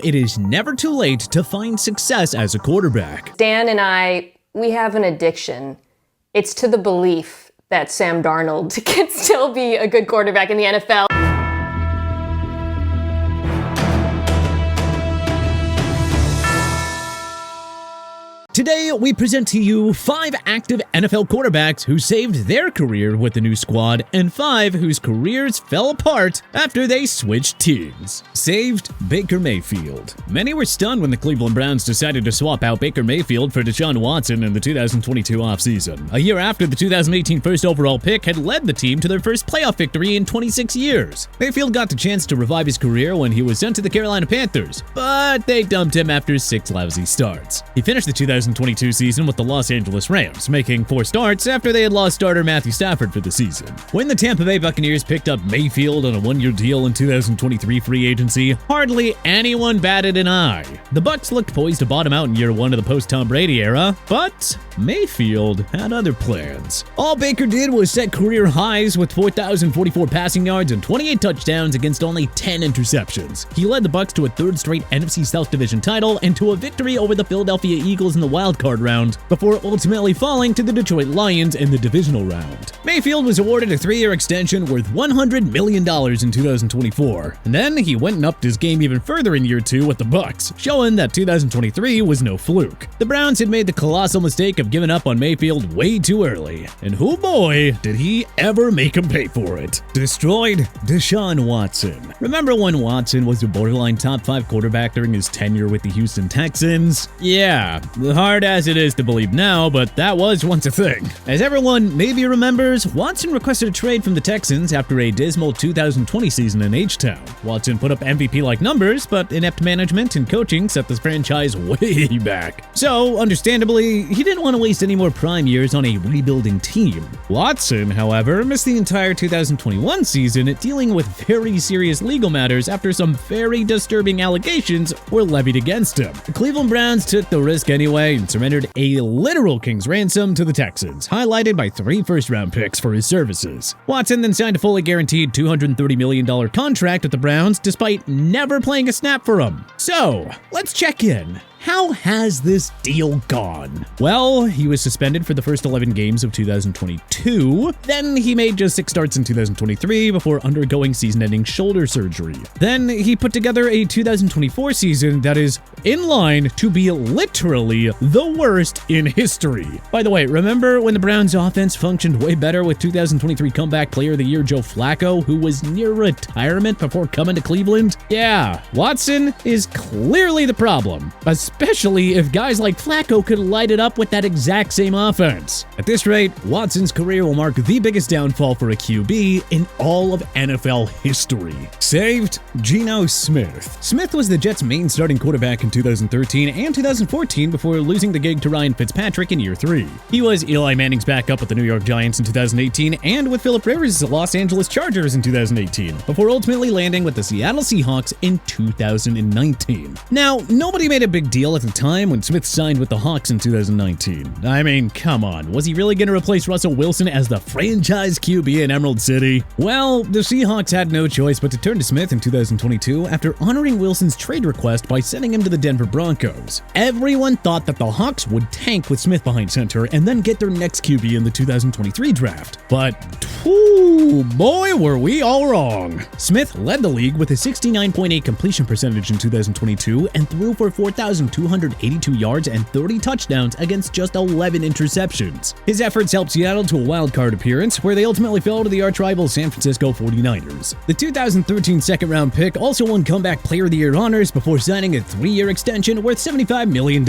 It is never too late to find success as a quarterback. Dan and we have an addiction. It's to the belief that Sam Darnold can still be a good quarterback in the NFL. Today, we present to you 5 active NFL quarterbacks who saved their career with the new squad and 5 whose careers fell apart after they switched teams. Saved Baker Mayfield. Many were stunned when the Cleveland Browns decided to swap out Baker Mayfield for Deshaun Watson in the 2022 offseason, a year after the 2018 first overall pick had led the team to their first playoff victory in 26 years. Mayfield got the chance to revive his career when he was sent to the Carolina Panthers, but they dumped him after 6 lousy starts. He finished the 2022 season with the Los Angeles Rams, making 4 starts after they had lost starter Matthew Stafford for the season. When the Tampa Bay Buccaneers picked up Mayfield on a 1-year deal in 2023 free agency, hardly anyone batted an eye. The Bucs looked poised to bottom out in year 1 of the post-Tom Brady era, but Mayfield had other plans. All Baker did was set career highs with 4,044 passing yards and 28 touchdowns against only 10 interceptions. He led the Bucs to a 3rd straight NFC South Division title and to a victory over the Philadelphia Eagles in the wildcard round, before ultimately falling to the Detroit Lions in the divisional round. Mayfield was awarded a 3-year extension worth $100 million in 2024, and then he went and upped his game even further in year 2 with the Bucs, showing that 2023 was no fluke. The Browns had made the colossal mistake of giving up on Mayfield way too early, and oh boy, did he ever make him pay for it. Destroyed Deshaun Watson. Remember when Watson was a borderline top 5 quarterback during his tenure with the Houston Texans? Yeah, hard as it is to believe now, but that was once a thing. As everyone maybe remembers, Watson requested a trade from the Texans after a dismal 2020 season in H-Town. Watson put up MVP-like numbers, but inept management and coaching set this franchise way back. So, understandably, he didn't want to waste any more prime years on a rebuilding team. Watson, however, missed the entire 2021 season dealing with very serious legal matters after some very disturbing allegations were levied against him. The Cleveland Browns took the risk anyway and surrendered a literal king's ransom to the Texans, highlighted by 3 first-round picks for his services. Watson then signed a fully guaranteed $230 million contract with the Browns despite never playing a snap for them. So, let's check in. How has this deal gone? Well, he was suspended for the first 11 games of 2022. Then he made just 6 starts in 2023 before undergoing season-ending shoulder surgery. Then he put together a 2024 season that is in line to be literally the worst in history. By the way, remember when the Browns' offense functioned way better with 2023 Comeback Player of the Year Joe Flacco, who was near retirement before coming to Cleveland? Yeah, Watson is clearly the problem, especially if guys like Flacco could light it up with that exact same offense. At this rate, Watson's career will mark the biggest downfall for a QB in all of NFL history. Saved Gino Smith. Smith was the Jets' main starting quarterback in 2013 and 2014 before losing the gig to Ryan Fitzpatrick in year 3. He was Eli Manning's backup with the New York Giants in 2018 and with Philip Rivers' Los Angeles Chargers in 2018, before ultimately landing with the Seattle Seahawks in 2019. Now, nobody made a big deal at the time when Smith signed with the Hawks in 2019. I mean, come on, was he really going to replace Russell Wilson as the franchise QB in Emerald City? Well, the Seahawks had no choice but to turn to Smith in 2022 after honoring Wilson's trade request by sending him to the Denver Broncos. Everyone thought that the Hawks would tank with Smith behind center and then get their next QB in the 2023 draft. But, boy, were we all wrong. Smith led the league with a 69.8 completion percentage in 2022 and threw for 4,282 yards and 30 touchdowns against just 11 interceptions. His efforts helped Seattle to a wild-card appearance, where they ultimately fell to the arch-rival San Francisco 49ers. The 2013 second-round pick also won Comeback Player of the Year honors before signing a 3-year extension worth $75 million.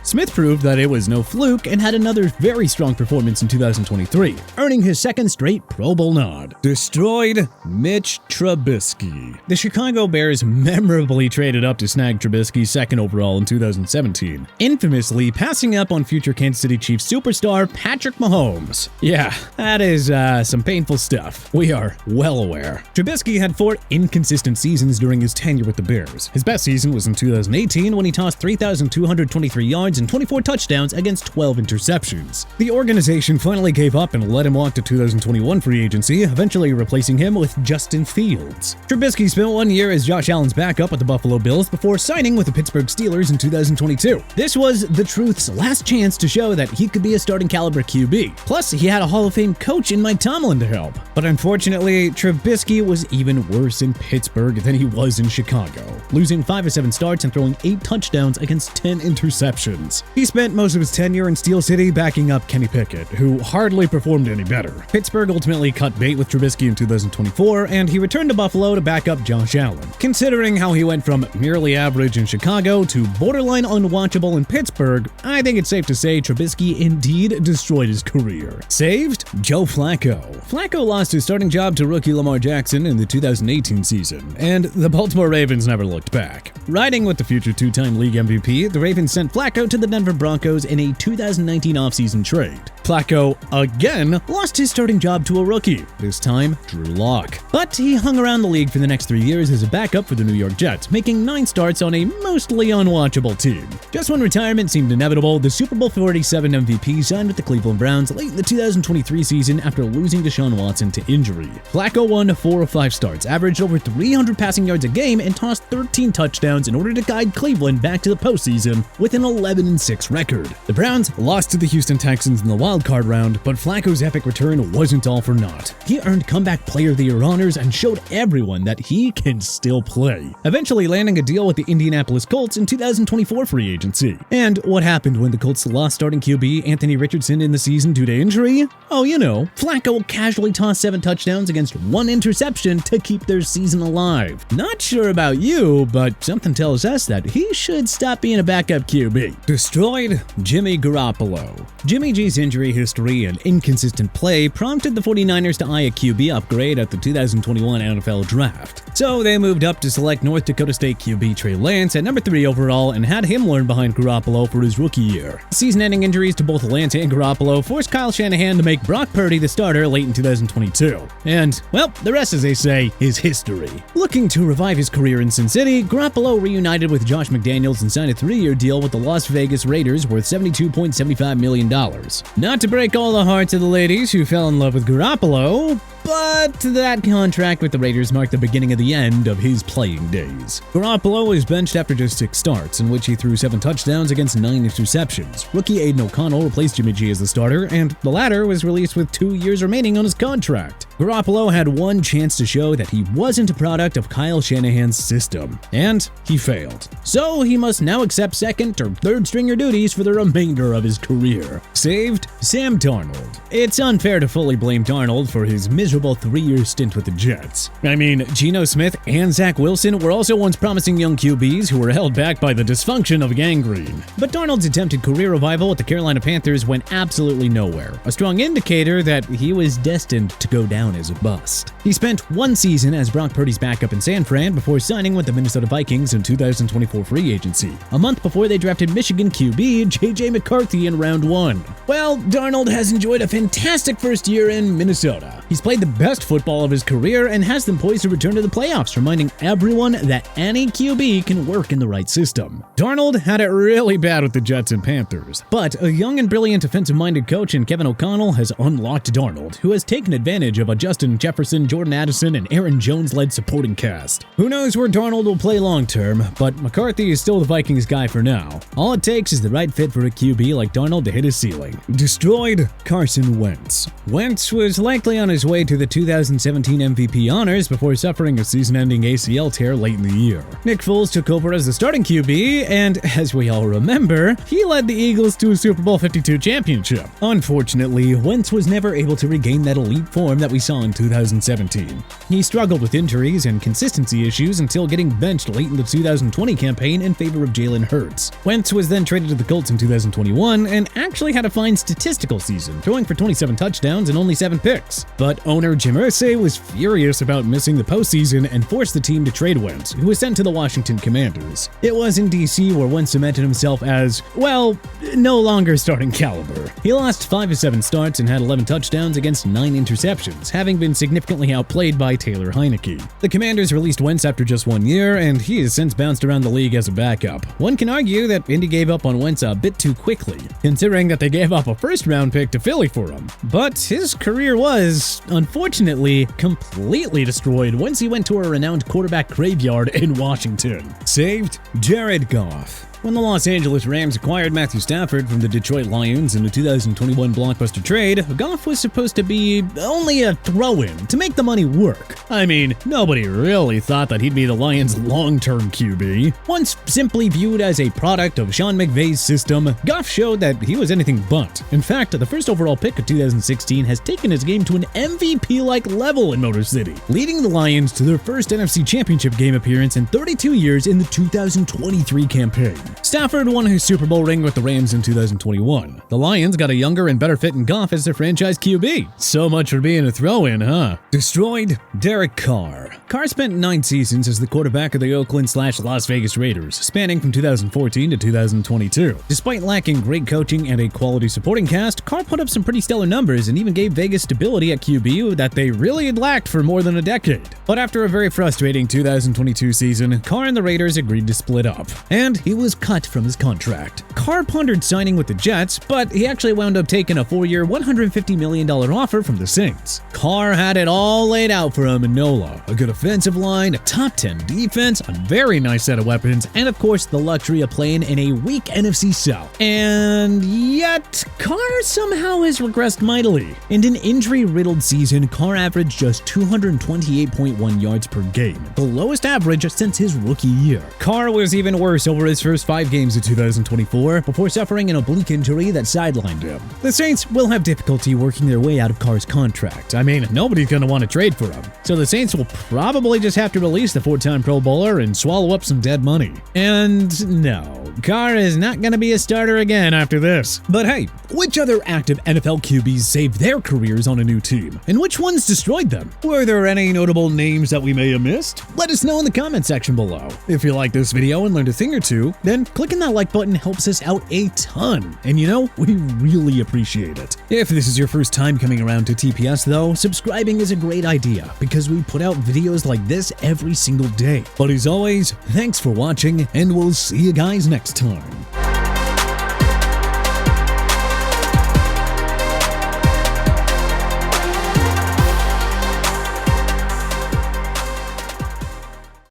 Smith proved that it was no fluke and had another very strong performance in 2023, earning his 2nd straight Pro Bowl nod. Destroyed Mitch Trubisky. The Chicago Bears memorably traded up to snag Trubisky's 2nd overall in 2017, infamously passing up on future Kansas City Chiefs superstar Patrick Mahomes. Yeah, that is some painful stuff. We are well aware. Trubisky had 4 inconsistent seasons during his tenure with the Bears. His best season was in 2018, 2019 when he tossed 3,223 yards and 24 touchdowns against 12 interceptions. The organization finally gave up and let him walk to 2021 free agency, eventually replacing him with Justin Fields. Trubisky spent 1 year as Josh Allen's backup with the Buffalo Bills before signing with the Pittsburgh Steelers in 2022. This was the Truth's last chance to show that he could be a starting caliber QB. Plus, he had a Hall of Fame coach in Mike Tomlin to help. But unfortunately, Trubisky was even worse in Pittsburgh than he was in Chicago, losing 5 of 7 starts and throwing 8 touchdowns against 10 interceptions. He spent most of his tenure in Steel City backing up Kenny Pickett, who hardly performed any better. Pittsburgh ultimately cut bait with Trubisky in 2024, and he returned to Buffalo to back up Josh Allen. Considering how he went from merely average in Chicago to borderline unwatchable in Pittsburgh, I think it's safe to say Trubisky indeed destroyed his career. Saved? Joe Flacco. Flacco lost his starting job to rookie Lamar Jackson in the 2018 season, and the Baltimore Ravens never looked back. Riding with the future 2-time league MVP, the Ravens sent Flacco to the Denver Broncos in a 2019 offseason trade. Flacco, again, lost his starting job to a rookie, this time Drew Lock. But he hung around the league for the next 3 years as a backup for the New York Jets, making 9 starts on a mostly unwatchable team. Just when retirement seemed inevitable, the Super Bowl 47 MVP signed with the Cleveland Browns late in the 2023 season after losing Deshaun Watson to injury. Flacco won 4 of 5 starts, averaged over 300 passing yards a game, and tossed 13 touchdowns in order to guide Cleveland back to the postseason with an 11-6 record. The Browns lost to the Houston Texans in the wild card round, but Flacco's epic return wasn't all for naught. He earned Comeback Player of the Year honors and showed everyone that he can still play, eventually landing a deal with the Indianapolis Colts in 2024 free agency. And what happened when the Colts lost starting QB Anthony Richardson in the season due to injury? Oh, you know, Flacco casually tossed 7 touchdowns against 1 interception to keep their season alive. Not sure about you, but something tells us that he should stop being a backup QB. Destroyed? Jimmy Garoppolo. Jimmy G's injury history and inconsistent play prompted the 49ers to eye a QB upgrade at the 2021 NFL Draft. So they moved up to select North Dakota State QB Trey Lance at number 3 overall and had him learn behind Garoppolo for his rookie year. Season-ending injuries to both Lance and Garoppolo forced Kyle Shanahan to make Brock Purdy the starter late in 2022. And, well, the rest, as they say, is history. Looking to revive his career in Sin City, Garoppolo reunited with Josh McDaniels and signed a 3-year deal with the Las Vegas Raiders worth $72.75 million. Not to break all the hearts of the ladies who fell in love with Garoppolo, but that contract with the Raiders marked the beginning of the end of his playing days. Garoppolo was benched after just 6 starts, in which he threw 7 touchdowns against 9 interceptions. Rookie Aiden O'Connell replaced Jimmy G as the starter, and the latter was released with 2 years remaining on his contract. Garoppolo had one chance to show that he wasn't a product of Kyle Shanahan's system, and he failed. So he must now accept second or third stringer duties for the remainder of his career. Saved? Sam Darnold. It's unfair to fully blame Darnold for his miserable 3-year stint with the Jets. I mean, Gino Smith and Zach Wilson were also once promising young QBs who were held back by the dysfunction of gangrene. But Darnold's attempted career revival with the Carolina Panthers went absolutely nowhere, a strong indicator that he was destined to go down as a bust. He spent 1 season as Brock Purdy's backup in San Fran before signing with the Minnesota Vikings in 2024 free agency, a month before they drafted Michigan QB J.J. McCarthy in round 1. Well, Darnold has enjoyed a fantastic first year in Minnesota. He's played the best football of his career and has them poised to return to the playoffs, reminding everyone that any QB can work in the right system. Darnold had it really bad with the Jets and Panthers, but a young and brilliant offensive-minded coach in Kevin O'Connell has unlocked Darnold, who has taken advantage of a Justin Jefferson, Jordan Addison, and Aaron Jones-led supporting cast. Who knows where Darnold will play long-term, but McCarthy is still the Vikings guy for now. All it takes is the right fit for a QB like Darnold to hit his ceiling. Destroyed? Carson Wentz. Wentz was likely on his way to the 2017 MVP honors before suffering a season-ending ACL tear late in the year. Nick Foles took over as the starting QB, and as we all remember, he led the Eagles to a Super Bowl 52 championship. Unfortunately, Wentz was never able to regain that elite form that we saw in 2017. He struggled with injuries and consistency issues until getting benched late in the 2020 campaign in favor of Jalen Hurts. Wentz was then traded to the Colts in 2021 and actually had a fine statistical season, throwing for 27 touchdowns and only 7 picks. But oh Owner Jim Irsay was furious about missing the postseason and forced the team to trade Wentz, who was sent to the Washington Commanders. It was in DC where Wentz cemented himself as, well, no longer starting caliber. He lost 5 of 7 starts and had 11 touchdowns against 9 interceptions, having been significantly outplayed by Taylor Heineke. The Commanders released Wentz after just 1 year, and he has since bounced around the league as a backup. One can argue that Indy gave up on Wentz a bit too quickly, considering that they gave up a first-round pick to Philly for him. But his career was, unfortunately, completely destroyed once he went to a renowned quarterback graveyard in Washington. Saved Jared Goff. When the Los Angeles Rams acquired Matthew Stafford from the Detroit Lions in the 2021 blockbuster trade, Goff was supposed to be only a throw-in to make the money work. I mean, nobody really thought that he'd be the Lions' long-term QB. Once simply viewed as a product of Sean McVay's system, Goff showed that he was anything but. In fact, the first overall pick of 2016 has taken his game to an MVP-like level in Motor City, leading the Lions to their first NFC Championship game appearance in 32 years in the 2023 campaign. Stafford won his Super Bowl ring with the Rams in 2021. The Lions got a younger and better fit in Goff as their franchise QB. So much for being a throw-in, huh? Destroyed Derek Carr. Carr spent 9 seasons as the quarterback of the Oakland/Las Vegas Raiders, spanning from 2014 to 2022. Despite lacking great coaching and a quality supporting cast, Carr put up some pretty stellar numbers and even gave Vegas stability at QB that they really had lacked for more than a decade. But after a very frustrating 2022 season, Carr and the Raiders agreed to split up, and he was cut from his contract. Carr pondered signing with the Jets, but he actually wound up taking a 4-year, $150 million offer from the Saints. Carr had it all laid out for him in NOLA: a good offensive line, a top 10 defense, a very nice set of weapons, and of course the luxury of playing in a weak NFC South. And yet, Carr somehow has regressed mightily. In an injury-riddled season, Carr averaged just 228.1 yards per game, the lowest average since his rookie year. Carr was even worse over his first 5 games of 2024 before suffering an oblique injury that sidelined him. The Saints will have difficulty working their way out of Carr's contract. I mean, nobody's going to want to trade for him. So the Saints will probably just have to release the 4-time Pro Bowler and swallow up some dead money. And no, Carr is not going to be a starter again after this. But hey, which other active NFL QBs saved their careers on a new team? And which ones destroyed them? Were there any notable names that we may have missed? Let us know in the comment section below. If you like this video and learned a thing or two, then clicking that like button helps us out a ton. And you know, we really appreciate it. If this is your first time coming around to TPS though, subscribing is a great idea because we put out videos like this every single day. But as always, thanks for watching and we'll see you guys next time.